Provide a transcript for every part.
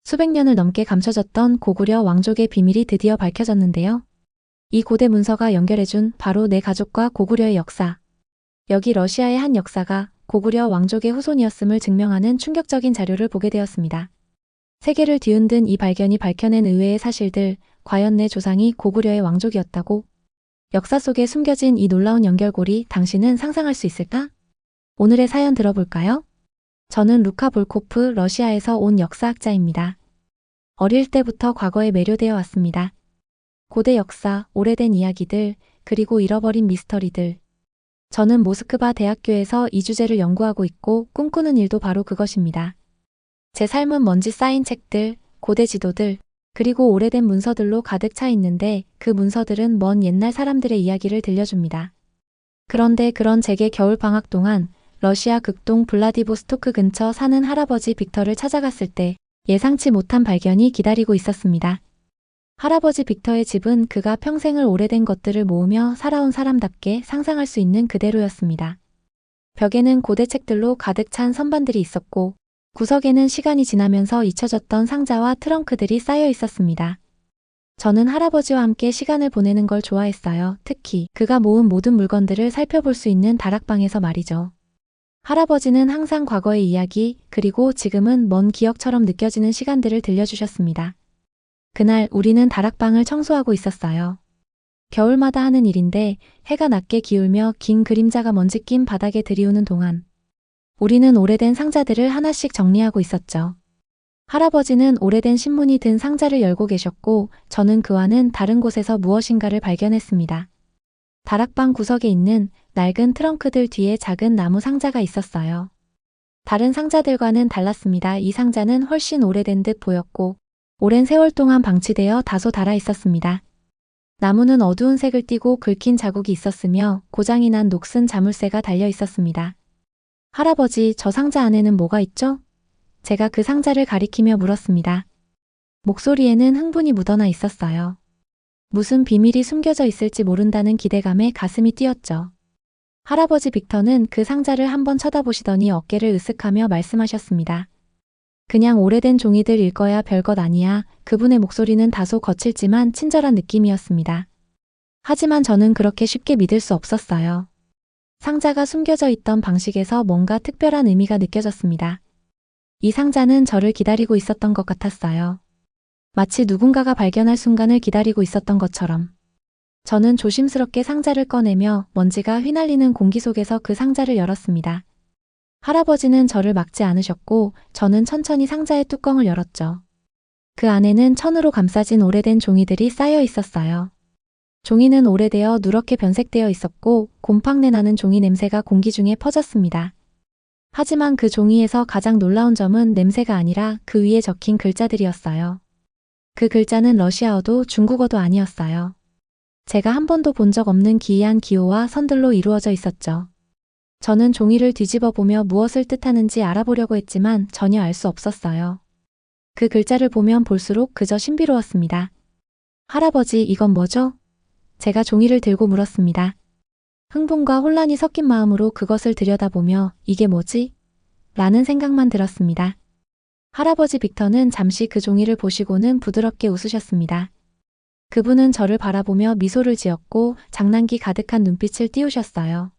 수백 년을 넘게 감춰졌던 고구려 왕족의 비밀이 드디어 밝혀졌는데요. 이 고대 문서가 연결해준 바로 내 가족과 고구려의 역사. 여기 러시아의 한 역사가 고구려 왕족의 후손이었음을 증명하는 충격적인 자료를 보게 되었습니다. 세계를 뒤흔든 이 발견이 밝혀낸 의외의 사실들, 과연 내 조상이 고구려의 왕족이었다고? 역사 속에 숨겨진 이 놀라운 연결고리 당신은 상상할 수 있을까? 오늘의 사연 들어볼까요? 저는 루카 볼코프, 러시아에서 온 역사학자입니다. 어릴 때부터 과거에 매료되어 왔습니다. 고대 역사, 오래된 이야기들, 그리고 잃어버린 미스터리들. 저는 모스크바 대학교에서 이 주제를 연구하고 있고 꿈꾸는 일도 바로 그것입니다. 제 삶은 먼지 쌓인 책들, 고대 지도들, 그리고 오래된 문서들로 가득 차 있는데 그 문서들은 먼 옛날 사람들의 이야기를 들려줍니다. 그런데 그런 제게 겨울방학 동안 러시아 극동 블라디보스토크 근처 사는 할아버지 빅터를 찾아갔을 때 예상치 못한 발견이 기다리고 있었습니다. 할아버지 빅터의 집은 그가 평생을 오래된 것들을 모으며 살아온 사람답게 상상할 수 있는 그대로였습니다. 벽에는 고대 책들로 가득 찬 선반들이 있었고 구석에는 시간이 지나면서 잊혀졌던 상자와 트렁크들이 쌓여 있었습니다. 저는 할아버지와 함께 시간을 보내는 걸 좋아했어요. 특히 그가 모은 모든 물건들을 살펴볼 수 있는 다락방에서 말이죠. 할아버지는 항상 과거의 이야기, 그리고 지금은 먼 기억처럼 느껴지는 시간들을 들려주셨습니다. 그날 우리는 다락방을 청소하고 있었어요. 겨울마다 하는 일인데 해가 낮게 기울며 긴 그림자가 먼지 낀 바닥에 들이우는 동안 우리는 오래된 상자들을 하나씩 정리하고 있었죠. 할아버지는 오래된 신문이 든 상자를 열고 계셨고 저는 그 안은 다른 곳에서 무엇인가를 발견했습니다. 다락방 구석에 있는 낡은 트렁크들 뒤에 작은 나무 상자가 있었어요. 다른 상자들과는 달랐습니다. 이 상자는 훨씬 오래된 듯 보였고 오랜 세월 동안 방치되어 다소 닳아 있었습니다. 나무는 어두운 색을 띠고 긁힌 자국이 있었으며 고장이 난 녹슨 자물쇠가 달려 있었습니다. 할아버지, 저 상자 안에는 뭐가 있죠? 제가 그 상자를 가리키며 물었습니다. 목소리에는 흥분이 묻어나 있었어요. 무슨 비밀이 숨겨져 있을지 모른다는 기대감에 가슴이 뛰었죠. 할아버지 빅터는 그 상자를 한번 쳐다보시더니 어깨를 으쓱하며 말씀하셨습니다. 그냥 오래된 종이들 읽어야 별것 아니야. 그분의 목소리는 다소 거칠지만 친절한 느낌이었습니다. 하지만 저는 그렇게 쉽게 믿을 수 없었어요. 상자가 숨겨져 있던 방식에서 뭔가 특별한 의미가 느껴졌습니다. 이 상자는 저를 기다리고 있었던 것 같았어요. 마치 누군가가 발견할 순간을 기다리고 있었던 것처럼. 저는 조심스럽게 상자를 꺼내며 먼지가 휘날리는 공기 속에서 그 상자를 열었습니다. 할아버지는 저를 막지 않으셨고 저는 천천히 상자의 뚜껑을 열었죠. 그 안에는 천으로 감싸진 오래된 종이들이 쌓여 있었어요. 종이는 오래되어 누렇게 변색되어 있었고 곰팡내 나는 종이 냄새가 공기 중에 퍼졌습니다. 하지만 그 종이에서 가장 놀라운 점은 냄새가 아니라 그 위에 적힌 글자들이었어요. 그 글자는 러시아어도 중국어도 아니었어요. 제가 한 번도 본 적 없는 기이한 기호와 선들로 이루어져 있었죠. 저는 종이를 뒤집어 보며 무엇을 뜻하는지 알아보려고 했지만 전혀 알 수 없었어요. 그 글자를 보면 볼수록 그저 신비로웠습니다. 할아버지, 이건 뭐죠? 제가 종이를 들고 물었습니다. 흥분과 혼란이 섞인 마음으로 그것을 들여다보며 이게 뭐지? 라는 생각만 들었습니다. 할아버지 빅터는 잠시 그 종이를 보시고는 부드럽게 웃으셨습니다. 그분은 저를 바라보며 미소를 지었고 장난기 가득한 눈빛을 띄우셨어요.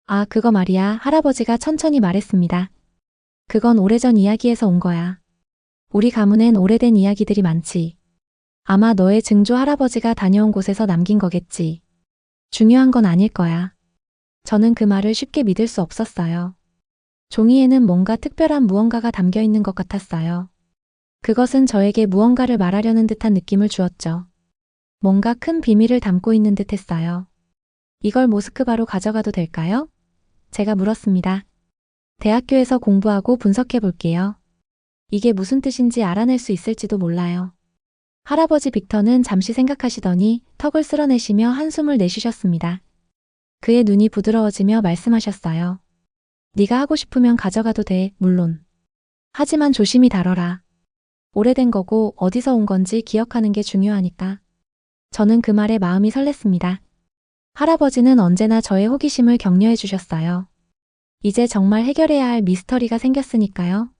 아, 그거 말이야. 할아버지가 천천히 말했습니다. 그건 오래전 이야기에서 온 거야. 우리 가문엔 오래된 이야기들이 많지. 아마 너의 증조 할아버지가 다녀온 곳에서 남긴 거겠지. 중요한 건 아닐 거야. 저는 그 말을 쉽게 믿을 수 없었어요. 종이에는 뭔가 특별한 무언가가 담겨 있는 것 같았어요. 그것은 저에게 무언가를 말하려는 듯한 느낌을 주었죠. 뭔가 큰 비밀을 담고 있는 듯 했어요. 이걸 모스크바로 가져가도 될까요? 제가 물었습니다. 대학교에서 공부하고 분석해 볼게요. 이게 무슨 뜻인지 알아낼 수 있을지도 몰라요. 할아버지 빅터는 잠시 생각하시더니 턱을 쓸어내시며 한숨을 내쉬셨습니다. 그의 눈이 부드러워지며 말씀하셨어요. 네가 하고 싶으면 가져가도 돼, 물론. 하지만 조심히 다뤄라. 오래된 거고 어디서 온 건지 기억하는 게 중요하니까. 저는 그 말에 마음이 설렜습니다. 할아버지는 언제나 저의 호기심을 격려해 주셨어요. 이제 정말 해결해야 할 미스터리가 생겼으니까요.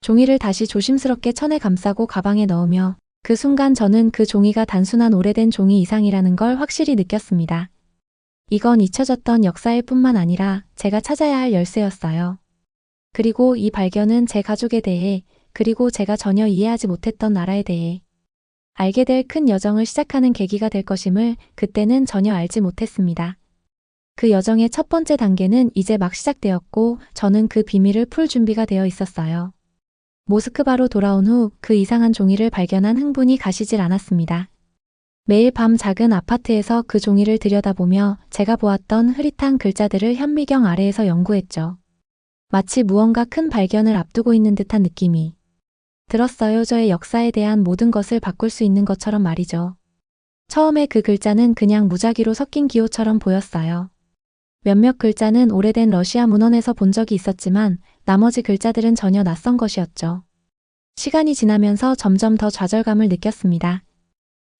종이를 다시 조심스럽게 천에 감싸고 가방에 넣으며 그 순간 저는 그 종이가 단순한 오래된 종이 이상이라는 걸 확실히 느꼈습니다. 이건 잊혀졌던 역사일 뿐만 아니라 제가 찾아야 할 열쇠였어요. 그리고 이 발견은 제 가족에 대해, 그리고 제가 전혀 이해하지 못했던 나라에 대해 알게 될 큰 여정을 시작하는 계기가 될 것임을 그때는 전혀 알지 못했습니다. 그 여정의 첫 번째 단계는 이제 막 시작되었고 저는 그 비밀을 풀 준비가 되어 있었어요. 모스크바로 돌아온 후 그 이상한 종이를 발견한 흥분이 가시질 않았습니다. 매일 밤 작은 아파트에서 그 종이를 들여다보며 제가 보았던 흐릿한 글자들을 현미경 아래에서 연구했죠. 마치 무언가 큰 발견을 앞두고 있는 듯한 느낌이 들었어요. 저의 역사에 대한 모든 것을 바꿀 수 있는 것처럼 말이죠. 처음에 그 글자는 그냥 무작위로 섞인 기호처럼 보였어요. 몇몇 글자는 오래된 러시아 문헌에서 본 적이 있었지만 나머지 글자들은 전혀 낯선 것이었죠. 시간이 지나면서 점점 더 좌절감을 느꼈습니다.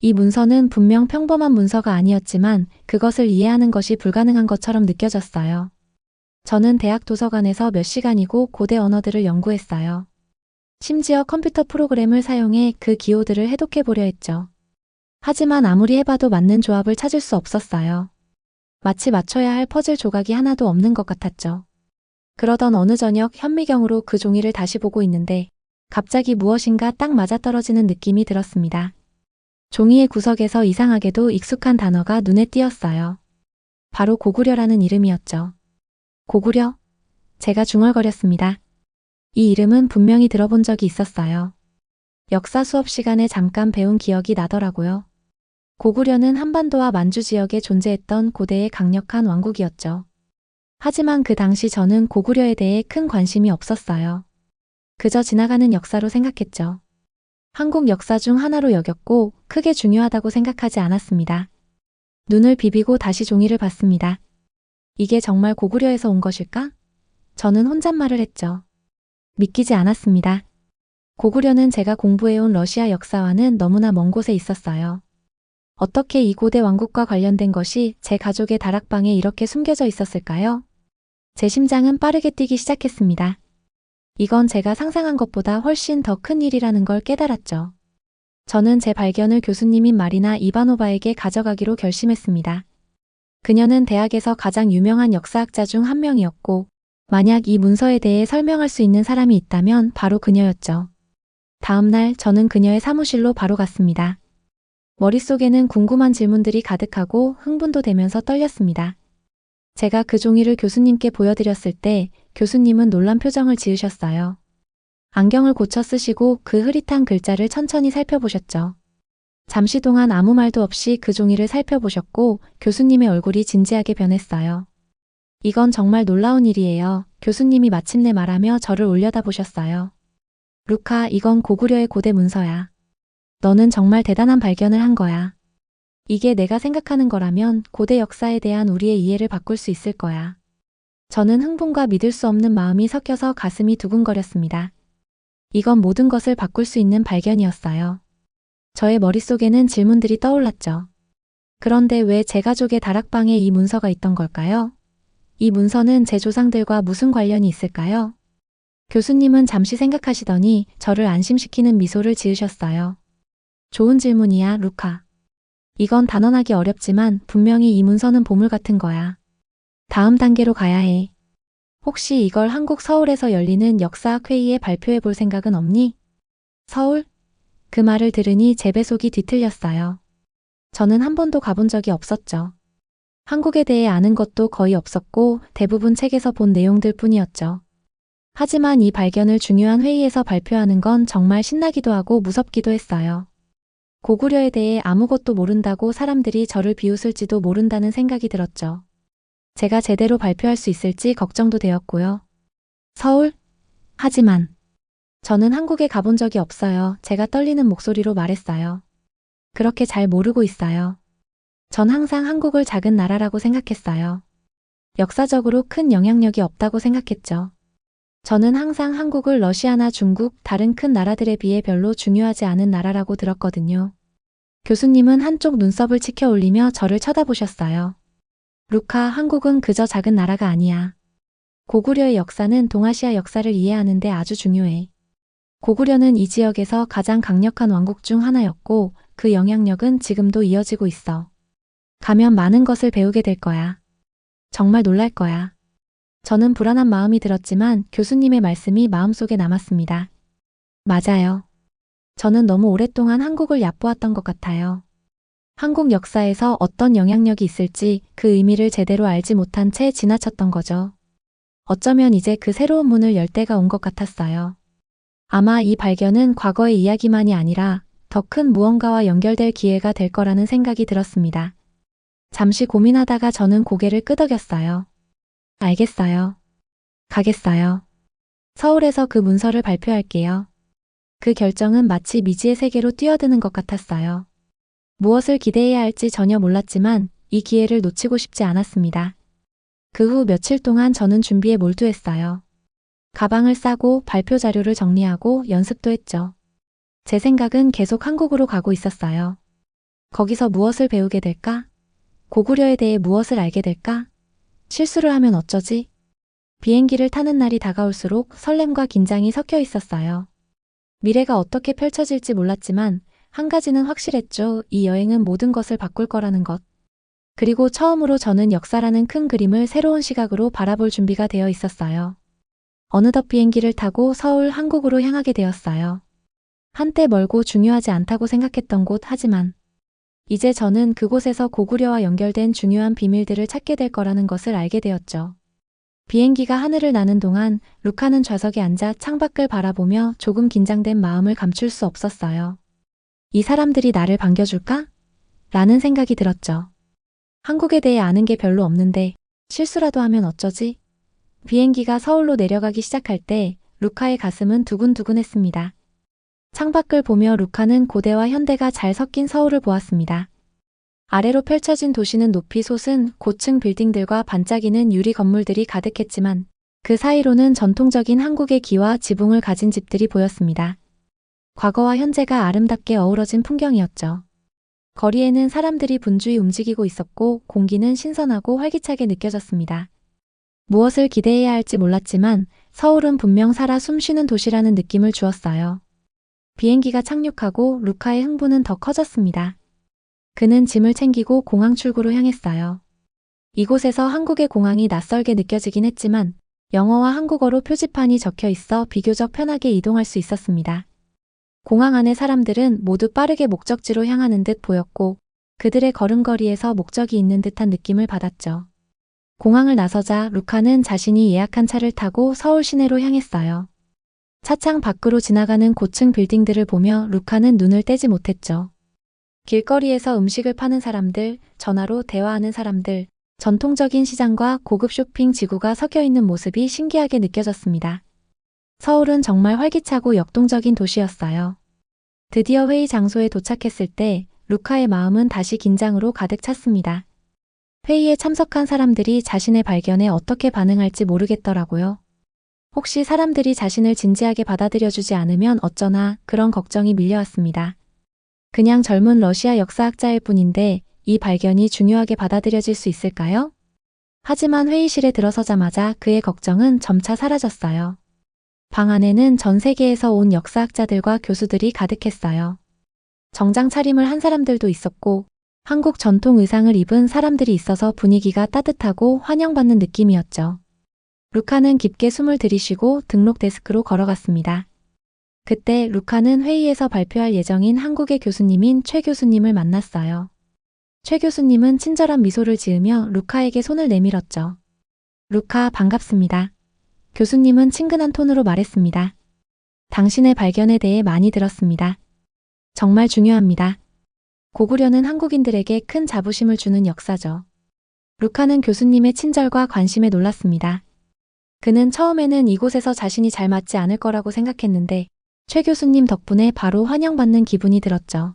이 문서는 분명 평범한 문서가 아니었지만 그것을 이해하는 것이 불가능한 것처럼 느껴졌어요. 저는 대학 도서관에서 몇 시간이고 고대 언어들을 연구했어요. 심지어 컴퓨터 프로그램을 사용해 그 기호들을 해독해 보려 했죠. 하지만 아무리 해봐도 맞는 조합을 찾을 수 없었어요. 마치 맞춰야 할 퍼즐 조각이 하나도 없는 것 같았죠. 그러던 어느 저녁 현미경으로 그 종이를 다시 보고 있는데 갑자기 무엇인가 딱 맞아떨어지는 느낌이 들었습니다. 종이의 구석에서 이상하게도 익숙한 단어가 눈에 띄었어요. 바로 고구려라는 이름이었죠. 고구려? 제가 중얼거렸습니다. 이 이름은 분명히 들어본 적이 있었어요. 역사 수업 시간에 잠깐 배운 기억이 나더라고요. 고구려는 한반도와 만주 지역에 존재했던 고대의 강력한 왕국이었죠. 하지만 그 당시 저는 고구려에 대해 큰 관심이 없었어요. 그저 지나가는 역사로 생각했죠. 한국 역사 중 하나로 여겼고 크게 중요하다고 생각하지 않았습니다. 눈을 비비고 다시 종이를 봤습니다. 이게 정말 고구려에서 온 것일까? 저는 혼잣말을 했죠. 믿기지 않았습니다. 고구려는 제가 공부해온 러시아 역사와는 너무나 먼 곳에 있었어요. 어떻게 이 고대 왕국과 관련된 것이 제 가족의 다락방에 이렇게 숨겨져 있었을까요? 제 심장은 빠르게 뛰기 시작했습니다. 이건 제가 상상한 것보다 훨씬 더 큰 일이라는 걸 깨달았죠. 저는 제 발견을 교수님인 마리나 이바노바에게 가져가기로 결심했습니다. 그녀는 대학에서 가장 유명한 역사학자 중 한 명이었고 만약 이 문서에 대해 설명할 수 있는 사람이 있다면 바로 그녀였죠. 다음 날 저는 그녀의 사무실로 바로 갔습니다. 머릿속에는 궁금한 질문들이 가득하고 흥분도 되면서 떨렸습니다. 제가 그 종이를 교수님께 보여드렸을 때 교수님은 놀란 표정을 지으셨어요. 안경을 고쳐 쓰시고 그 흐릿한 글자를 천천히 살펴보셨죠. 잠시 동안 아무 말도 없이 그 종이를 살펴보셨고 교수님의 얼굴이 진지하게 변했어요. 이건 정말 놀라운 일이에요. 교수님이 마침내 말하며 저를 올려다보셨어요. 루카, 이건 고구려의 고대 문서야. 너는 정말 대단한 발견을 한 거야. 이게 내가 생각하는 거라면 고대 역사에 대한 우리의 이해를 바꿀 수 있을 거야. 저는 흥분과 믿을 수 없는 마음이 섞여서 가슴이 두근거렸습니다. 이건 모든 것을 바꿀 수 있는 발견이었어요. 저의 머릿속에는 질문들이 떠올랐죠. 그런데 왜 제 가족의 다락방에 이 문서가 있던 걸까요? 이 문서는 제 조상들과 무슨 관련이 있을까요? 교수님은 잠시 생각하시더니 저를 안심시키는 미소를 지으셨어요. 좋은 질문이야, 루카. 이건 단언하기 어렵지만 분명히 이 문서는 보물 같은 거야. 다음 단계로 가야 해. 혹시 이걸 한국 서울에서 열리는 역사학 회의에 발표해 볼 생각은 없니? 서울? 그 말을 들으니 제 배속이 뒤틀렸어요. 저는 한 번도 가본 적이 없었죠. 한국에 대해 아는 것도 거의 없었고 대부분 책에서 본 내용들 뿐이었죠. 하지만 이 발견을 중요한 회의에서 발표하는 건 정말 신나기도 하고 무섭기도 했어요. 고구려에 대해 아무것도 모른다고 사람들이 저를 비웃을지도 모른다는 생각이 들었죠. 제가 제대로 발표할 수 있을지 걱정도 되었고요. 서울? 하지만 저는 한국에 가본 적이 없어요. 제가 떨리는 목소리로 말했어요. 그렇게 잘 모르고 있어요. 전 항상 한국을 작은 나라라고 생각했어요. 역사적으로 큰 영향력이 없다고 생각했죠. 저는 항상 한국을 러시아나 중국, 다른 큰 나라들에 비해 별로 중요하지 않은 나라라고 들었거든요. 교수님은 한쪽 눈썹을 치켜 올리며 저를 쳐다보셨어요. 루카, 한국은 그저 작은 나라가 아니야. 고구려의 역사는 동아시아 역사를 이해하는 데 아주 중요해. 고구려는 이 지역에서 가장 강력한 왕국 중 하나였고 그 영향력은 지금도 이어지고 있어. 가면 많은 것을 배우게 될 거야. 정말 놀랄 거야. 저는 불안한 마음이 들었지만 교수님의 말씀이 마음속에 남았습니다. 맞아요. 저는 너무 오랫동안 한국을 얕보았던 것 같아요. 한국 역사에서 어떤 영향력이 있을지 그 의미를 제대로 알지 못한 채 지나쳤던 거죠. 어쩌면 이제 그 새로운 문을 열 때가 온 것 같았어요. 아마 이 발견은 과거의 이야기만이 아니라 더 큰 무언가와 연결될 기회가 될 거라는 생각이 들었습니다. 잠시 고민하다가 저는 고개를 끄덕였어요. 알겠어요. 가겠어요. 서울에서 그 문서를 발표할게요. 그 결정은 마치 미지의 세계로 뛰어드는 것 같았어요. 무엇을 기대해야 할지 전혀 몰랐지만 이 기회를 놓치고 싶지 않았습니다. 그 후 며칠 동안 저는 준비에 몰두했어요. 가방을 싸고 발표 자료를 정리하고 연습도 했죠. 제 생각은 계속 한국으로 가고 있었어요. 거기서 무엇을 배우게 될까? 고구려에 대해 무엇을 알게 될까? 실수를 하면 어쩌지? 비행기를 타는 날이 다가올수록 설렘과 긴장이 섞여 있었어요. 미래가 어떻게 펼쳐질지 몰랐지만 한 가지는 확실했죠. 이 여행은 모든 것을 바꿀 거라는 것. 그리고 처음으로 저는 역사라는 큰 그림을 새로운 시각으로 바라볼 준비가 되어 있었어요. 어느덧 비행기를 타고 서울 한국으로 향하게 되었어요. 한때 멀고 중요하지 않다고 생각했던 곳 하지만 이제 저는 그곳에서 고구려와 연결된 중요한 비밀들을 찾게 될 거라는 것을 알게 되었죠. 비행기가 하늘을 나는 동안 루카는 좌석에 앉아 창밖을 바라보며 조금 긴장된 마음을 감출 수 없었어요. 이 사람들이 나를 반겨줄까? 라는 생각이 들었죠. 한국에 대해 아는 게 별로 없는데 실수라도 하면 어쩌지? 비행기가 서울로 내려가기 시작할 때 루카의 가슴은 두근두근했습니다. 창밖을 보며 루카는 고대와 현대가 잘 섞인 서울을 보았습니다. 아래로 펼쳐진 도시는 높이 솟은 고층 빌딩들과 반짝이는 유리 건물들이 가득했지만 그 사이로는 전통적인 한국의 기와 지붕을 가진 집들이 보였습니다. 과거와 현재가 아름답게 어우러진 풍경이었죠. 거리에는 사람들이 분주히 움직이고 있었고 공기는 신선하고 활기차게 느껴졌습니다. 무엇을 기대해야 할지 몰랐지만 서울은 분명 살아 숨쉬는 도시라는 느낌을 주었어요. 비행기가 착륙하고 루카의 흥분은 더 커졌습니다. 그는 짐을 챙기고 공항 출구로 향했어요. 이곳에서 한국의 공항이 낯설게 느껴지긴 했지만 영어와 한국어로 표지판이 적혀 있어 비교적 편하게 이동할 수 있었습니다. 공항 안의 사람들은 모두 빠르게 목적지로 향하는 듯 보였고 그들의 걸음걸이에서 목적이 있는 듯한 느낌을 받았죠. 공항을 나서자 루카는 자신이 예약한 차를 타고 서울 시내로 향했어요. 차창 밖으로 지나가는 고층 빌딩들을 보며 루카는 눈을 떼지 못했죠. 길거리에서 음식을 파는 사람들, 전화로 대화하는 사람들, 전통적인 시장과 고급 쇼핑 지구가 섞여 있는 모습이 신기하게 느껴졌습니다. 서울은 정말 활기차고 역동적인 도시였어요. 드디어 회의 장소에 도착했을 때 루카의 마음은 다시 긴장으로 가득 찼습니다. 회의에 참석한 사람들이 자신의 발견에 어떻게 반응할지 모르겠더라고요. 혹시 사람들이 자신을 진지하게 받아들여주지 않으면 어쩌나 그런 걱정이 밀려왔습니다. 그냥 젊은 러시아 역사학자일 뿐인데 이 발견이 중요하게 받아들여질 수 있을까요? 하지만 회의실에 들어서자마자 그의 걱정은 점차 사라졌어요. 방 안에는 전 세계에서 온 역사학자들과 교수들이 가득했어요. 정장 차림을 한 사람들도 있었고 한국 전통 의상을 입은 사람들이 있어서 분위기가 따뜻하고 환영받는 느낌이었죠. 루카는 깊게 숨을 들이쉬고 등록 데스크로 걸어갔습니다. 그때 루카는 회의에서 발표할 예정인 한국의 교수님인 최 교수님을 만났어요. 최 교수님은 친절한 미소를 지으며 루카에게 손을 내밀었죠. 루카, 반갑습니다. 교수님은 친근한 톤으로 말했습니다. 당신의 발견에 대해 많이 들었습니다. 정말 중요합니다. 고구려는 한국인들에게 큰 자부심을 주는 역사죠. 루카는 교수님의 친절과 관심에 놀랐습니다. 그는 처음에는 이곳에서 자신이 잘 맞지 않을 거라고 생각했는데 최 교수님 덕분에 바로 환영받는 기분이 들었죠.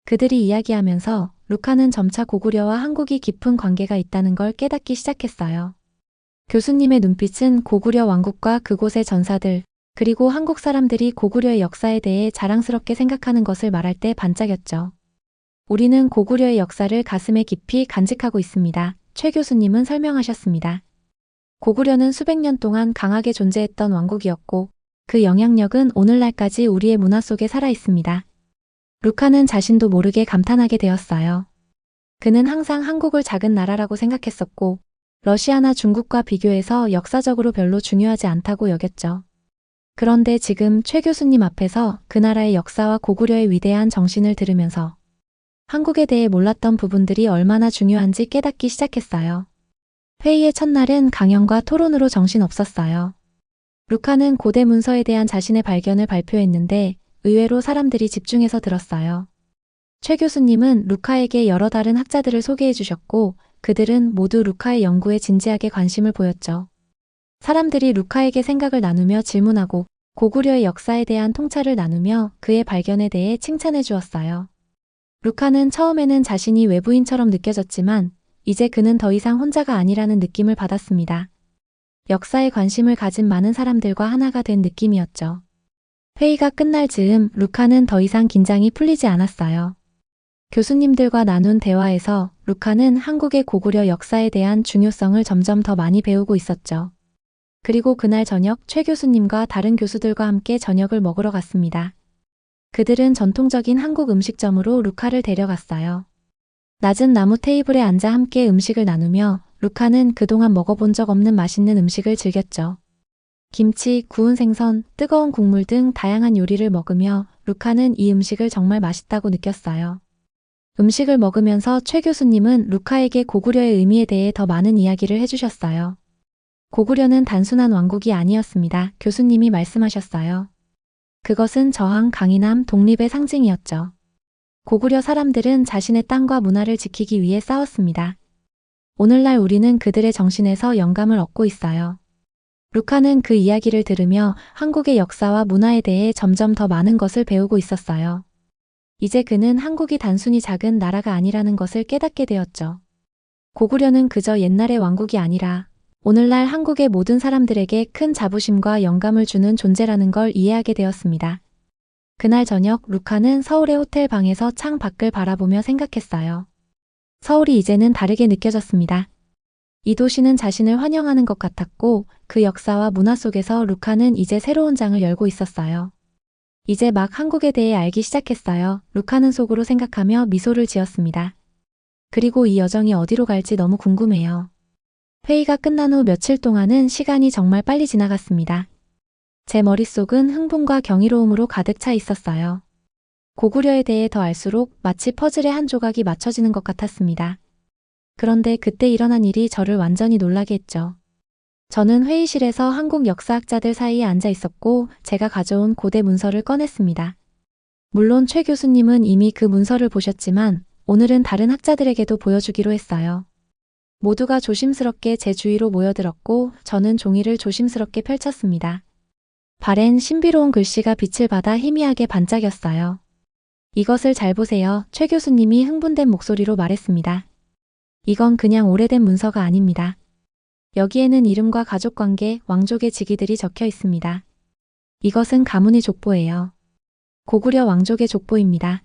그들이 이야기하면서 루카는 점차 고구려와 한국이 깊은 관계가 있다는 걸 깨닫기 시작했어요. 교수님의 눈빛은 고구려 왕국과 그곳의 전사들, 그리고 한국 사람들이 고구려의 역사에 대해 자랑스럽게 생각하는 것을 말할 때 반짝였죠. 우리는 고구려의 역사를 가슴에 깊이 간직하고 있습니다. 최 교수님은 설명하셨습니다. 고구려는 수백 년 동안 강하게 존재했던 왕국이었고 그 영향력은 오늘날까지 우리의 문화 속에 살아 있습니다. 루카는 자신도 모르게 감탄하게 되었어요. 그는 항상 한국을 작은 나라라고 생각했었고, 러시아나 중국과 비교해서 역사적으로 별로 중요하지 않다고 여겼죠. 그런데 지금 최 교수님 앞에서 그 나라의 역사와 고구려의 위대한 정신을 들으면서 한국에 대해 몰랐던 부분들이 얼마나 중요한지 깨닫기 시작했어요. 회의의 첫날은 강연과 토론으로 정신없었어요. 루카는 고대 문서에 대한 자신의 발견을 발표했는데 의외로 사람들이 집중해서 들었어요. 최 교수님은 루카에게 여러 다른 학자들을 소개해 주셨고 그들은 모두 루카의 연구에 진지하게 관심을 보였죠. 사람들이 루카에게 생각을 나누며 질문하고 고구려의 역사에 대한 통찰을 나누며 그의 발견에 대해 칭찬해 주었어요. 루카는 처음에는 자신이 외부인처럼 느껴졌지만 이제 그는 더 이상 혼자가 아니라는 느낌을 받았습니다. 역사에 관심을 가진 많은 사람들과 하나가 된 느낌이었죠. 회의가 끝날 즈음 루카는 더 이상 긴장이 풀리지 않았어요. 교수님들과 나눈 대화에서 루카는 한국의 고구려 역사에 대한 중요성을 점점 더 많이 배우고 있었죠. 그리고 그날 저녁 최 교수님과 다른 교수들과 함께 저녁을 먹으러 갔습니다. 그들은 전통적인 한국 음식점으로 루카를 데려갔어요. 낮은 나무 테이블에 앉아 함께 음식을 나누며 루카는 그동안 먹어본 적 없는 맛있는 음식을 즐겼죠. 김치, 구운 생선, 뜨거운 국물 등 다양한 요리를 먹으며 루카는 이 음식을 정말 맛있다고 느꼈어요. 음식을 먹으면서 최 교수님은 루카에게 고구려의 의미에 대해 더 많은 이야기를 해주셨어요. 고구려는 단순한 왕국이 아니었습니다. 교수님이 말씀하셨어요. 그것은 저항, 강인함, 독립의 상징이었죠. 고구려 사람들은 자신의 땅과 문화를 지키기 위해 싸웠습니다. 오늘날 우리는 그들의 정신에서 영감을 얻고 있어요. 루카는 그 이야기를 들으며 한국의 역사와 문화에 대해 점점 더 많은 것을 배우고 있었어요. 이제 그는 한국이 단순히 작은 나라가 아니라는 것을 깨닫게 되었죠. 고구려는 그저 옛날의 왕국이 아니라 오늘날 한국의 모든 사람들에게 큰 자부심과 영감을 주는 존재라는 걸 이해하게 되었습니다. 그날 저녁 루카는 서울의 호텔 방에서 창 밖을 바라보며 생각했어요. 서울이 이제는 다르게 느껴졌습니다. 이 도시는 자신을 환영하는 것 같았고 그 역사와 문화 속에서 루카는 이제 새로운 장을 열고 있었어요. 이제 막 한국에 대해 알기 시작했어요. 루카는 속으로 생각하며 미소를 지었습니다. 그리고 이 여정이 어디로 갈지 너무 궁금해요. 회의가 끝난 후 며칠 동안은 시간이 정말 빨리 지나갔습니다. 제 머릿속은 흥분과 경이로움으로 가득 차 있었어요. 고구려에 대해 더 알수록 마치 퍼즐의 한 조각이 맞춰지는 것 같았습니다. 그런데 그때 일어난 일이 저를 완전히 놀라게 했죠. 저는 회의실에서 한국 역사학자들 사이에 앉아 있었고 제가 가져온 고대 문서를 꺼냈습니다. 물론 최 교수님은 이미 그 문서를 보셨지만 오늘은 다른 학자들에게도 보여주기로 했어요. 모두가 조심스럽게 제 주위로 모여들었고 저는 종이를 조심스럽게 펼쳤습니다. 발엔 신비로운 글씨가 빛을 받아 희미하게 반짝였어요. 이것을 잘 보세요. 최 교수님이 흥분된 목소리로 말했습니다. 이건 그냥 오래된 문서가 아닙니다. 여기에는 이름과 가족관계, 왕족의 직위들이 적혀 있습니다. 이것은 가문의 족보예요. 고구려 왕족의 족보입니다.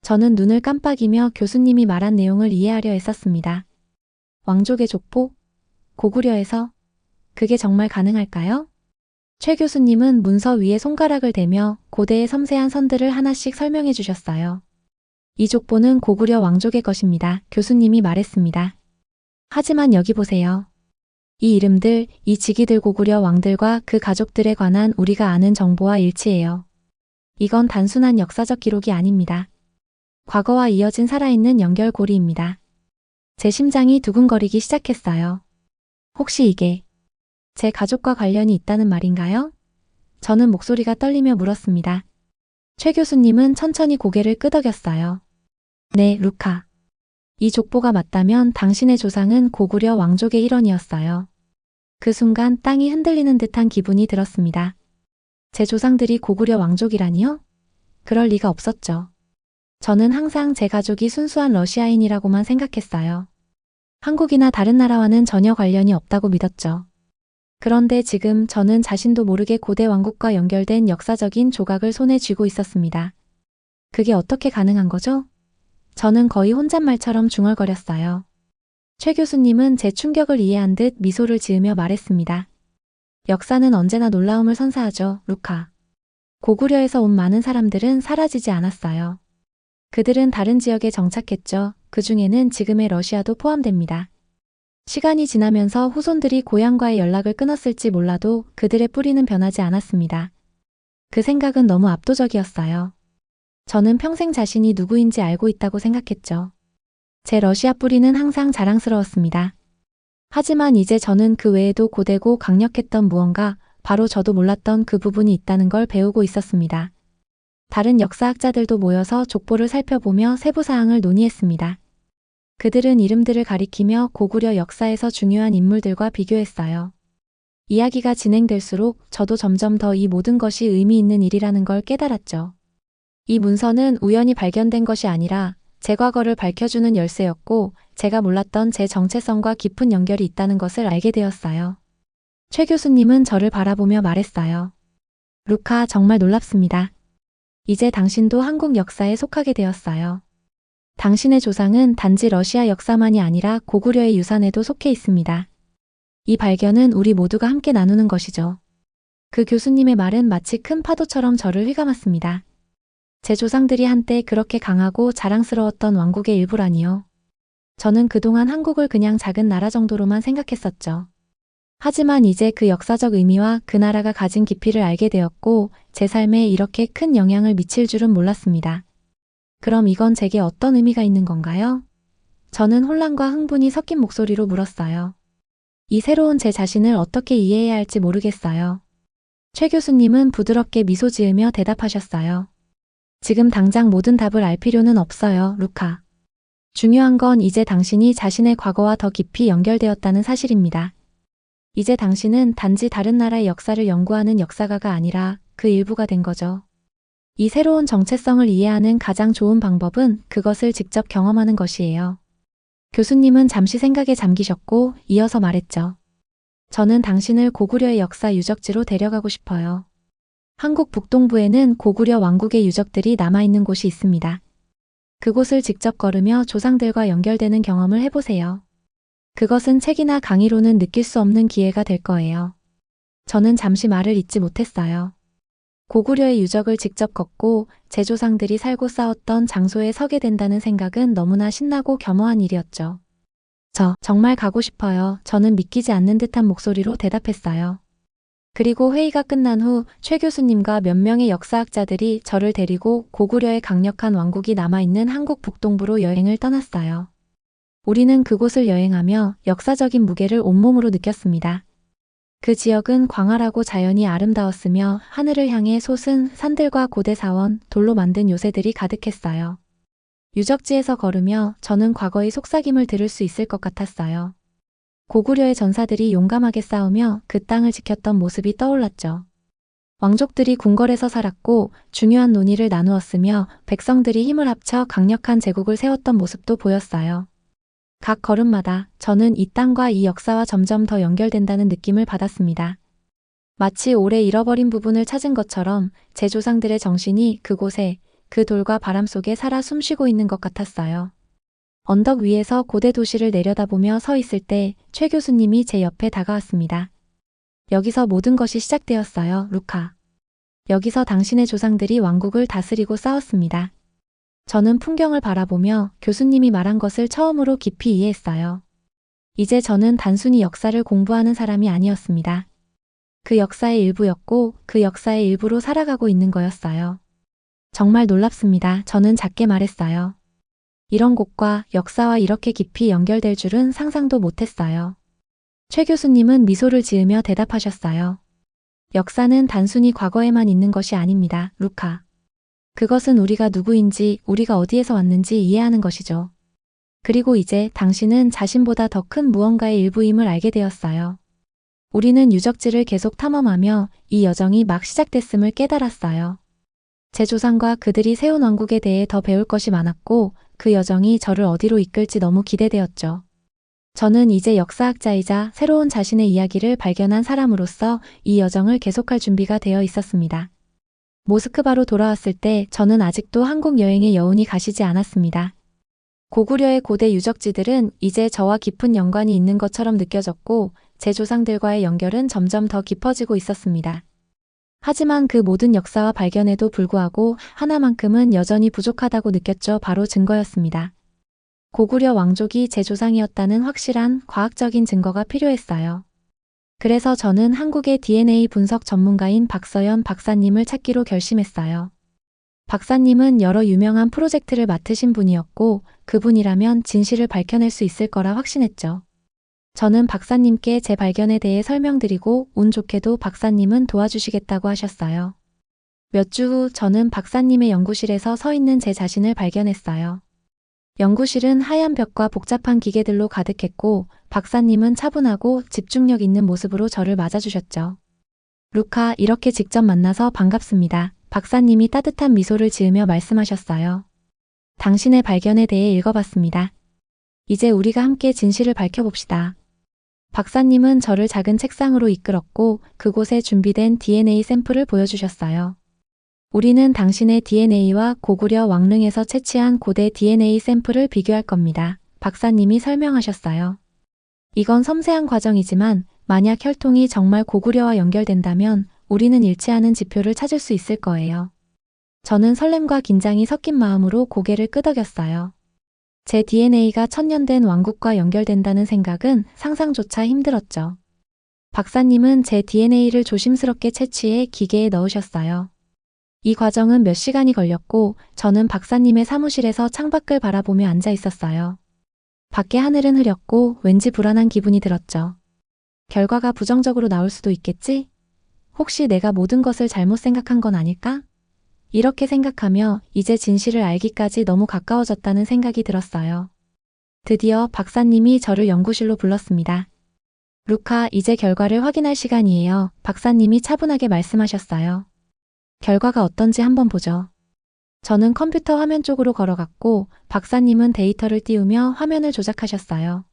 저는 눈을 깜빡이며 교수님이 말한 내용을 이해하려 애썼습니다. 왕족의 족보? 고구려에서? 그게 정말 가능할까요? 최 교수님은 문서 위에 손가락을 대며 고대의 섬세한 선들을 하나씩 설명해 주셨어요. 이 족보는 고구려 왕족의 것입니다. 교수님이 말했습니다. 하지만 여기 보세요. 이 이름들, 이 직위들 고구려 왕들과 그 가족들에 관한 우리가 아는 정보와 일치해요. 이건 단순한 역사적 기록이 아닙니다. 과거와 이어진 살아있는 연결고리입니다. 제 심장이 두근거리기 시작했어요. 혹시 이게 제 가족과 관련이 있다는 말인가요? 저는 목소리가 떨리며 물었습니다. 최 교수님은 천천히 고개를 끄덕였어요. 네, 루카. 이 족보가 맞다면 당신의 조상은 고구려 왕족의 일원이었어요. 그 순간 땅이 흔들리는 듯한 기분이 들었습니다. 제 조상들이 고구려 왕족이라니요? 그럴 리가 없었죠. 저는 항상 제 가족이 순수한 러시아인이라고만 생각했어요. 한국이나 다른 나라와는 전혀 관련이 없다고 믿었죠. 그런데 지금 저는 자신도 모르게 고대 왕국과 연결된 역사적인 조각을 손에 쥐고 있었습니다. 그게 어떻게 가능한 거죠? 저는 거의 혼잣말처럼 중얼거렸어요. 최 교수님은 제 충격을 이해한 듯 미소를 지으며 말했습니다. 역사는 언제나 놀라움을 선사하죠, 루카. 고구려에서 온 많은 사람들은 사라지지 않았어요. 그들은 다른 지역에 정착했죠. 그 중에는 지금의 러시아도 포함됩니다. 시간이 지나면서 후손들이 고향과의 연락을 끊었을지 몰라도 그들의 뿌리는 변하지 않았습니다. 그 생각은 너무 압도적이었어요. 저는 평생 자신이 누구인지 알고 있다고 생각했죠. 제 러시아 뿌리는 항상 자랑스러웠습니다. 하지만 이제 저는 그 외에도 고되고 강력했던 무언가, 바로 저도 몰랐던 그 부분이 있다는 걸 배우고 있었습니다. 다른 역사학자들도 모여서 족보를 살펴보며 세부 사항을 논의했습니다. 그들은 이름들을 가리키며 고구려 역사에서 중요한 인물들과 비교했어요. 이야기가 진행될수록 저도 점점 더 이 모든 것이 의미 있는 일이라는 걸 깨달았죠. 이 문서는 우연히 발견된 것이 아니라 제 과거를 밝혀주는 열쇠였고, 제가 몰랐던 제 정체성과 깊은 연결이 있다는 것을 알게 되었어요. 최 교수님은 저를 바라보며 말했어요. 루카, 정말 놀랍습니다. 이제 당신도 한국 역사에 속하게 되었어요. 당신의 조상은 단지 러시아 역사만이 아니라 고구려의 유산에도 속해 있습니다. 이 발견은 우리 모두가 함께 나누는 것이죠. 그 교수님의 말은 마치 큰 파도처럼 저를 휘감았습니다. 제 조상들이 한때 그렇게 강하고 자랑스러웠던 왕국의 일부라니요. 저는 그동안 한국을 그냥 작은 나라 정도로만 생각했었죠. 하지만 이제 그 역사적 의미와 그 나라가 가진 깊이를 알게 되었고, 제 삶에 이렇게 큰 영향을 미칠 줄은 몰랐습니다. 그럼 이건 제게 어떤 의미가 있는 건가요? 저는 혼란과 흥분이 섞인 목소리로 물었어요. 이 새로운 제 자신을 어떻게 이해해야 할지 모르겠어요. 최 교수님은 부드럽게 미소 지으며 대답하셨어요. 지금 당장 모든 답을 알 필요는 없어요, 루카. 중요한 건 이제 당신이 자신의 과거와 더 깊이 연결되었다는 사실입니다. 이제 당신은 단지 다른 나라의 역사를 연구하는 역사가가 아니라 그 일부가 된 거죠. 이 새로운 정체성을 이해하는 가장 좋은 방법은 그것을 직접 경험하는 것이에요. 교수님은 잠시 생각에 잠기셨고 이어서 말했죠. 저는 당신을 고구려의 역사 유적지로 데려가고 싶어요. 한국 북동부에는 고구려 왕국의 유적들이 남아있는 곳이 있습니다. 그곳을 직접 걸으며 조상들과 연결되는 경험을 해보세요. 그것은 책이나 강의로는 느낄 수 없는 기회가 될 거예요. 저는 잠시 말을 잇지 못했어요. 고구려의 유적을 직접 걷고 제 조상들이 살고 싸웠던 장소에 서게 된다는 생각은 너무나 신나고 겸허한 일이었죠. 정말 가고 싶어요. 저는 믿기지 않는 듯한 목소리로 대답했어요. 그리고 회의가 끝난 후 최 교수님과 몇 명의 역사학자들이 저를 데리고 고구려의 강력한 왕국이 남아있는 한국 북동부로 여행을 떠났어요. 우리는 그곳을 여행하며 역사적인 무게를 온몸으로 느꼈습니다. 그 지역은 광활하고 자연이 아름다웠으며 하늘을 향해 솟은 산들과 고대 사원, 돌로 만든 요새들이 가득했어요. 유적지에서 걸으며 저는 과거의 속삭임을 들을 수 있을 것 같았어요. 고구려의 전사들이 용감하게 싸우며 그 땅을 지켰던 모습이 떠올랐죠. 왕족들이 궁궐에서 살았고 중요한 논의를 나누었으며 백성들이 힘을 합쳐 강력한 제국을 세웠던 모습도 보였어요. 각 걸음마다 저는 이 땅과 이 역사와 점점 더 연결된다는 느낌을 받았습니다. 마치 오래 잃어버린 부분을 찾은 것처럼 제 조상들의 정신이 그곳에, 그 돌과 바람 속에 살아 숨쉬고 있는 것 같았어요. 언덕 위에서 고대 도시를 내려다보며 서 있을 때 최 교수님이 제 옆에 다가왔습니다. 여기서 모든 것이 시작되었어요, 루카. 여기서 당신의 조상들이 왕국을 다스리고 싸웠습니다. 저는 풍경을 바라보며 교수님이 말한 것을 처음으로 깊이 이해했어요. 이제 저는 단순히 역사를 공부하는 사람이 아니었습니다. 그 역사의 일부였고 그 역사의 일부로 살아가고 있는 거였어요. 정말 놀랍습니다. 저는 작게 말했어요. 이런 곳과 역사와 이렇게 깊이 연결될 줄은 상상도 못했어요. 최 교수님은 미소를 지으며 대답하셨어요. 역사는 단순히 과거에만 있는 것이 아닙니다, 루카. 그것은 우리가 누구인지, 우리가 어디에서 왔는지 이해하는 것이죠. 그리고 이제 당신은 자신보다 더 큰 무언가의 일부임을 알게 되었어요. 우리는 유적지를 계속 탐험하며 이 여정이 막 시작됐음을 깨달았어요. 제 조상과 그들이 세운 왕국에 대해 더 배울 것이 많았고 그 여정이 저를 어디로 이끌지 너무 기대되었죠. 저는 이제 역사학자이자 새로운 자신의 이야기를 발견한 사람으로서 이 여정을 계속할 준비가 되어 있었습니다. 모스크바로 돌아왔을 때 저는 아직도 한국 여행의 여운이 가시지 않았습니다. 고구려의 고대 유적지들은 이제 저와 깊은 연관이 있는 것처럼 느껴졌고 제 조상들과의 연결은 점점 더 깊어지고 있었습니다. 하지만 그 모든 역사와 발견에도 불구하고 하나만큼은 여전히 부족하다고 느꼈죠. 바로 증거였습니다. 고구려 왕족이 제 조상이었다는 확실한 과학적인 증거가 필요했어요. 그래서 저는 한국의 DNA 분석 전문가인 박서연 박사님을 찾기로 결심했어요. 박사님은 여러 유명한 프로젝트를 맡으신 분이었고 그분이라면 진실을 밝혀낼 수 있을 거라 확신했죠. 저는 박사님께 제 발견에 대해 설명드리고 운 좋게도 박사님은 도와주시겠다고 하셨어요. 몇 주 후 저는 박사님의 연구실에서 서 있는 제 자신을 발견했어요. 연구실은 하얀 벽과 복잡한 기계들로 가득했고 박사님은 차분하고 집중력 있는 모습으로 저를 맞아주셨죠. 루카, 이렇게 직접 만나서 반갑습니다. 박사님이 따뜻한 미소를 지으며 말씀하셨어요. 당신의 발견에 대해 읽어봤습니다. 이제 우리가 함께 진실을 밝혀봅시다. 박사님은 저를 작은 책상으로 이끌었고 그곳에 준비된 DNA 샘플을 보여주셨어요. 우리는 당신의 DNA와 고구려 왕릉에서 채취한 고대 DNA 샘플을 비교할 겁니다. 박사님이 설명하셨어요. 이건 섬세한 과정이지만 만약 혈통이 정말 고구려와 연결된다면 우리는 일치하는 지표를 찾을 수 있을 거예요. 저는 설렘과 긴장이 섞인 마음으로 고개를 끄덕였어요. 제 DNA가 천년된 왕국과 연결된다는 생각은 상상조차 힘들었죠. 박사님은 제 DNA를 조심스럽게 채취해 기계에 넣으셨어요. 이 과정은 몇 시간이 걸렸고 저는 박사님의 사무실에서 창밖을 바라보며 앉아 있었어요. 밖에 하늘은 흐렸고 왠지 불안한 기분이 들었죠. 결과가 부정적으로 나올 수도 있겠지? 혹시 내가 모든 것을 잘못 생각한 건 아닐까? 이렇게 생각하며 이제 진실을 알기까지 너무 가까워졌다는 생각이 들었어요. 드디어 박사님이 저를 연구실로 불렀습니다. 루카, 이제 결과를 확인할 시간이에요. 박사님이 차분하게 말씀하셨어요. 결과가 어떤지 한번 보죠. 저는 컴퓨터 화면 쪽으로 걸어갔고 박사님은 데이터를 띄우며 화면을 조작하셨어요.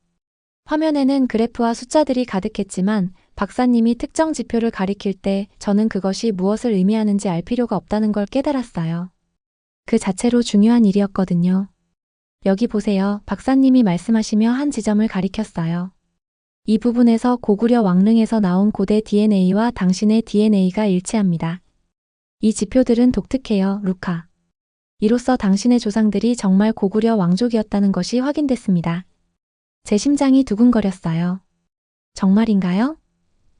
화면에는 그래프와 숫자들이 가득했지만 박사님이 특정 지표를 가리킬 때 저는 그것이 무엇을 의미하는지 알 필요가 없다는 걸 깨달았어요. 그 자체로 중요한 일이었거든요. 여기 보세요. 박사님이 말씀하시며 한 지점을 가리켰어요. 이 부분에서 고구려 왕릉에서 나온 고대 DNA와 당신의 DNA가 일치합니다. 이 지표들은 독특해요, 루카. 이로써 당신의 조상들이 정말 고구려 왕족이었다는 것이 확인됐습니다. 제 심장이 두근거렸어요. 정말인가요?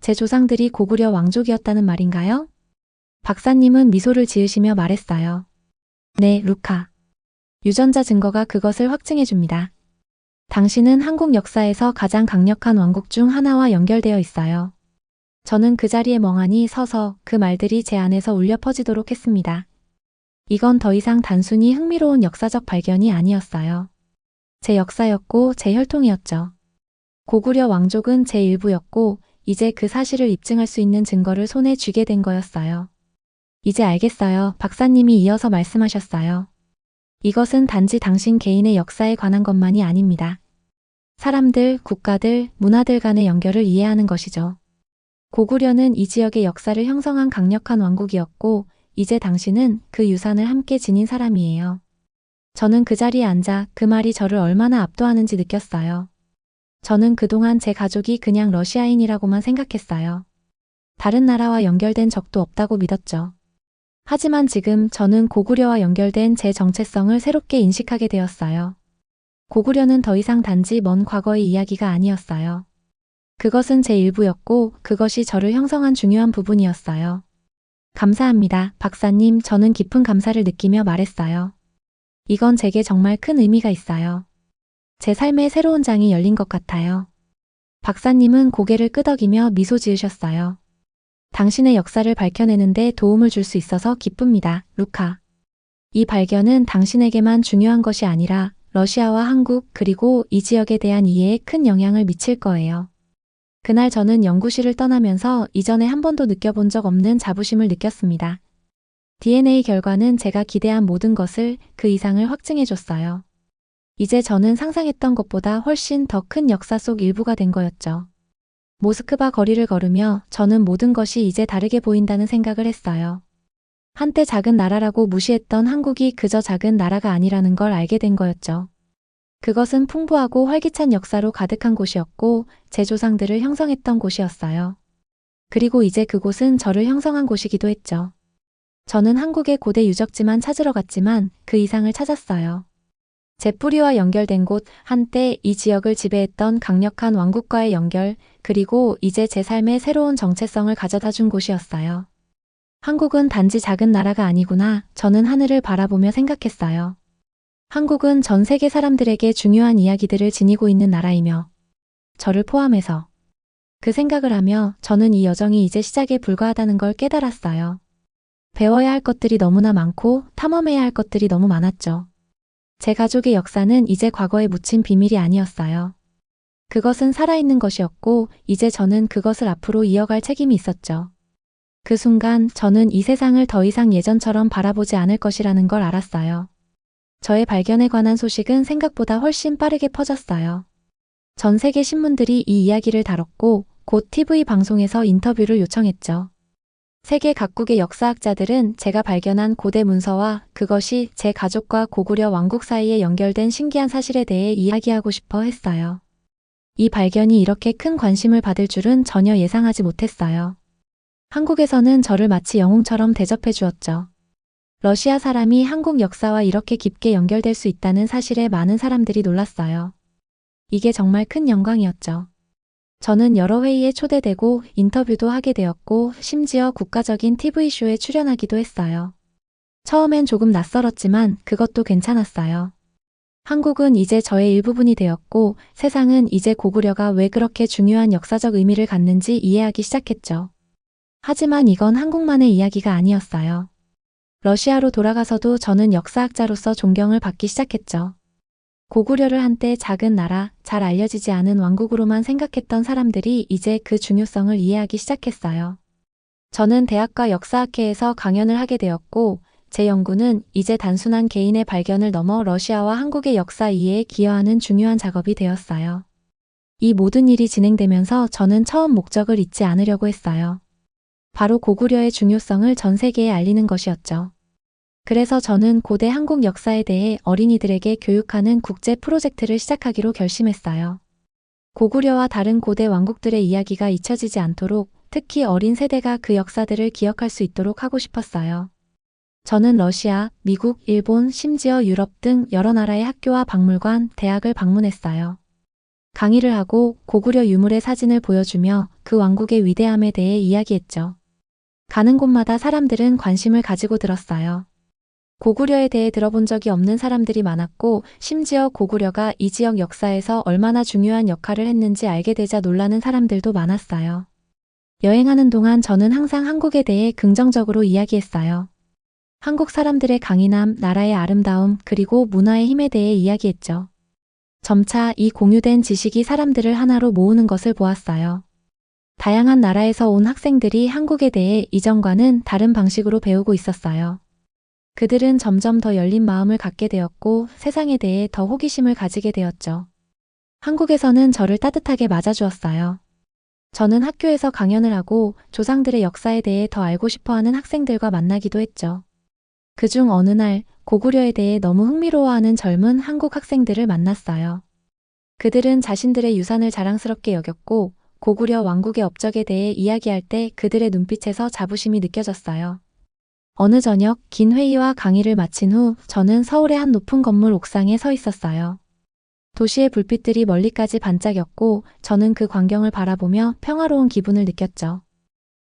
제 조상들이 고구려 왕족이었다는 말인가요? 박사님은 미소를 지으시며 말했어요. 네, 루카. 유전자 증거가 그것을 확증해줍니다. 당신은 한국 역사에서 가장 강력한 왕국 중 하나와 연결되어 있어요. 저는 그 자리에 멍하니 서서 그 말들이 제 안에서 울려 퍼지도록 했습니다. 이건 더 이상 단순히 흥미로운 역사적 발견이 아니었어요. 제 역사였고 제 혈통이었죠. 고구려 왕족은 제 일부였고 이제 그 사실을 입증할 수 있는 증거를 손에 쥐게 된 거였어요. 이제 알겠어요. 박사님이 이어서 말씀하셨어요. 이것은 단지 당신 개인의 역사에 관한 것만이 아닙니다. 사람들, 국가들, 문화들 간의 연결을 이해하는 것이죠. 고구려는 이 지역의 역사를 형성한 강력한 왕국이었고 이제 당신은 그 유산을 함께 지닌 사람이에요. 저는 그 자리에 앉아 그 말이 저를 얼마나 압도하는지 느꼈어요. 저는 그동안 제 가족이 그냥 러시아인이라고만 생각했어요. 다른 나라와 연결된 적도 없다고 믿었죠. 하지만 지금 저는 고구려와 연결된 제 정체성을 새롭게 인식하게 되었어요. 고구려는 더 이상 단지 먼 과거의 이야기가 아니었어요. 그것은 제 일부였고 그것이 저를 형성한 중요한 부분이었어요. 감사합니다, 박사님. 저는 깊은 감사를 느끼며 말했어요. 이건 제게 정말 큰 의미가 있어요. 제 삶의 새로운 장이 열린 것 같아요. 박사님은 고개를 끄덕이며 미소 지으셨어요. 당신의 역사를 밝혀내는데 도움을 줄 수 있어서 기쁩니다, 루카. 이 발견은 당신에게만 중요한 것이 아니라 러시아와 한국 그리고 이 지역에 대한 이해에 큰 영향을 미칠 거예요. 그날 저는 연구실을 떠나면서 이전에 한 번도 느껴본 적 없는 자부심을 느꼈습니다. DNA 결과는 제가 기대한 모든 것을 그 이상을 확증해줬어요. 이제 저는 상상했던 것보다 훨씬 더 큰 역사 속 일부가 된 거였죠. 모스크바 거리를 걸으며 저는 모든 것이 이제 다르게 보인다는 생각을 했어요. 한때 작은 나라라고 무시했던 한국이 그저 작은 나라가 아니라는 걸 알게 된 거였죠. 그것은 풍부하고 활기찬 역사로 가득한 곳이었고 제 조상들을 형성했던 곳이었어요. 그리고 이제 그곳은 저를 형성한 곳이기도 했죠. 저는 한국의 고대 유적지만 찾으러 갔지만 그 이상을 찾았어요. 제 뿌리와 연결된 곳, 한때 이 지역을 지배했던 강력한 왕국과의 연결, 그리고 이제 제 삶에 새로운 정체성을 가져다 준 곳이었어요. 한국은 단지 작은 나라가 아니구나, 저는 하늘을 바라보며 생각했어요. 한국은 전 세계 사람들에게 중요한 이야기들을 지니고 있는 나라이며, 저를 포함해서. 그 생각을 하며 저는 이 여정이 이제 시작에 불과하다는 걸 깨달았어요. 배워야 할 것들이 너무나 많고 탐험해야 할 것들이 너무 많았죠. 제 가족의 역사는 이제 과거에 묻힌 비밀이 아니었어요. 그것은 살아있는 것이었고 이제 저는 그것을 앞으로 이어갈 책임이 있었죠. 그 순간 저는 이 세상을 더 이상 예전처럼 바라보지 않을 것이라는 걸 알았어요. 저의 발견에 관한 소식은 생각보다 훨씬 빠르게 퍼졌어요. 전 세계 신문들이 이 이야기를 다뤘고 곧 TV 방송에서 인터뷰를 요청했죠. 세계 각국의 역사학자들은 제가 발견한 고대 문서와 그것이 제 가족과 고구려 왕국 사이에 연결된 신기한 사실에 대해 이야기하고 싶어 했어요. 이 발견이 이렇게 큰 관심을 받을 줄은 전혀 예상하지 못했어요. 한국에서는 저를 마치 영웅처럼 대접해 주었죠. 러시아 사람이 한국 역사와 이렇게 깊게 연결될 수 있다는 사실에 많은 사람들이 놀랐어요. 이게 정말 큰 영광이었죠. 저는 여러 회의에 초대되고 인터뷰도 하게 되었고 심지어 국가적인 TV쇼에 출연하기도 했어요. 처음엔 조금 낯설었지만 그것도 괜찮았어요. 한국은 이제 저의 일부분이 되었고 세상은 이제 고구려가 왜 그렇게 중요한 역사적 의미를 갖는지 이해하기 시작했죠. 하지만 이건 한국만의 이야기가 아니었어요. 러시아로 돌아가서도 저는 역사학자로서 존경을 받기 시작했죠. 고구려를 한때 작은 나라, 잘 알려지지 않은 왕국으로만 생각했던 사람들이 이제 그 중요성을 이해하기 시작했어요. 저는 대학과 역사학회에서 강연을 하게 되었고 제 연구는 이제 단순한 개인의 발견을 넘어 러시아와 한국의 역사 이해에 기여하는 중요한 작업이 되었어요. 이 모든 일이 진행되면서 저는 처음 목적을 잊지 않으려고 했어요. 바로 고구려의 중요성을 전 세계에 알리는 것이었죠. 그래서 저는 고대 한국 역사에 대해 어린이들에게 교육하는 국제 프로젝트를 시작하기로 결심했어요. 고구려와 다른 고대 왕국들의 이야기가 잊혀지지 않도록 특히 어린 세대가 그 역사들을 기억할 수 있도록 하고 싶었어요. 저는 러시아, 미국, 일본, 심지어 유럽 등 여러 나라의 학교와 박물관, 대학을 방문했어요. 강의를 하고 고구려 유물의 사진을 보여주며 그 왕국의 위대함에 대해 이야기했죠. 가는 곳마다 사람들은 관심을 가지고 들었어요. 고구려에 대해 들어본 적이 없는 사람들이 많았고 심지어 고구려가 이 지역 역사에서 얼마나 중요한 역할을 했는지 알게 되자 놀라는 사람들도 많았어요. 여행하는 동안 저는 항상 한국에 대해 긍정적으로 이야기했어요. 한국 사람들의 강인함, 나라의 아름다움, 그리고 문화의 힘에 대해 이야기했죠. 점차 이 공유된 지식이 사람들을 하나로 모으는 것을 보았어요. 다양한 나라에서 온 학생들이 한국에 대해 이전과는 다른 방식으로 배우고 있었어요. 그들은 점점 더 열린 마음을 갖게 되었고 세상에 대해 더 호기심을 가지게 되었죠. 한국에서는 저를 따뜻하게 맞아주었어요. 저는 학교에서 강연을 하고 조상들의 역사에 대해 더 알고 싶어하는 학생들과 만나기도 했죠. 그중 어느 날 고구려에 대해 너무 흥미로워하는 젊은 한국 학생들을 만났어요. 그들은 자신들의 유산을 자랑스럽게 여겼고 고구려 왕국의 업적에 대해 이야기할 때 그들의 눈빛에서 자부심이 느껴졌어요. 어느 저녁 긴 회의와 강의를 마친 후 저는 서울의 한 높은 건물 옥상에 서 있었어요. 도시의 불빛들이 멀리까지 반짝였고 저는 그 광경을 바라보며 평화로운 기분을 느꼈죠.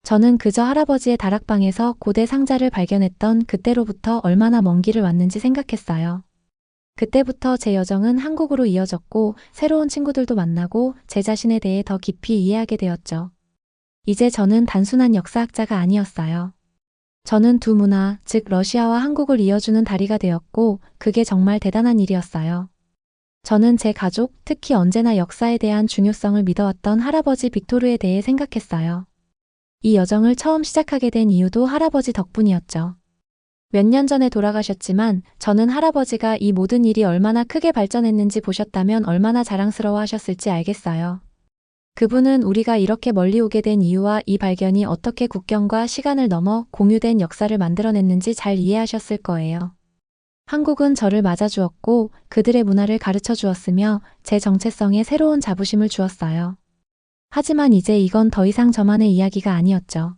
저는 그저 할아버지의 다락방에서 고대 상자를 발견했던 그때로부터 얼마나 먼 길을 왔는지 생각했어요. 그때부터 제 여정은 한국으로 이어졌고 새로운 친구들도 만나고 제 자신에 대해 더 깊이 이해하게 되었죠. 이제 저는 단순한 역사학자가 아니었어요. 저는 두 문화, 즉 러시아와 한국을 이어주는 다리가 되었고 그게 정말 대단한 일이었어요. 저는 제 가족, 특히 언제나 역사에 대한 중요성을 믿어왔던 할아버지 빅토르에 대해 생각했어요. 이 여정을 처음 시작하게 된 이유도 할아버지 덕분이었죠. 몇 년 전에 돌아가셨지만 저는 할아버지가 이 모든 일이 얼마나 크게 발전했는지 보셨다면 얼마나 자랑스러워 하셨을지 알겠어요. 그분은 우리가 이렇게 멀리 오게 된 이유와 이 발견이 어떻게 국경과 시간을 넘어 공유된 역사를 만들어냈는지 잘 이해하셨을 거예요. 한국은 저를 맞아주었고 그들의 문화를 가르쳐 주었으며 제 정체성에 새로운 자부심을 주었어요. 하지만 이제 이건 더 이상 저만의 이야기가 아니었죠.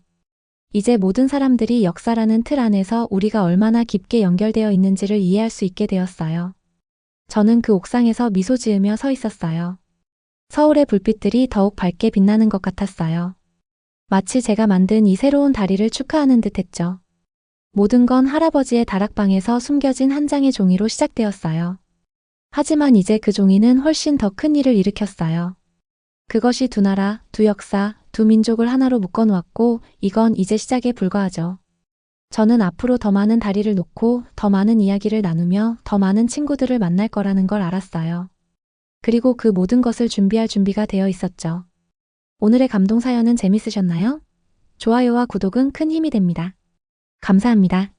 이제 모든 사람들이 역사라는 틀 안에서 우리가 얼마나 깊게 연결되어 있는지를 이해할 수 있게 되었어요. 저는 그 옥상에서 미소 지으며 서 있었어요. 서울의 불빛들이 더욱 밝게 빛나는 것 같았어요. 마치 제가 만든 이 새로운 다리를 축하하는 듯 했죠. 모든 건 할아버지의 다락방에서 숨겨진 한 장의 종이로 시작되었어요. 하지만 이제 그 종이는 훨씬 더 큰 일을 일으켰어요. 그것이 두 나라, 두 역사, 두 민족을 하나로 묶어놓았고 이건 이제 시작에 불과하죠. 저는 앞으로 더 많은 다리를 놓고 더 많은 이야기를 나누며 더 많은 친구들을 만날 거라는 걸 알았어요. 그리고 그 모든 것을 준비할 준비가 되어 있었죠. 오늘의 감동 사연은 재밌으셨나요? 좋아요와 구독은 큰 힘이 됩니다. 감사합니다.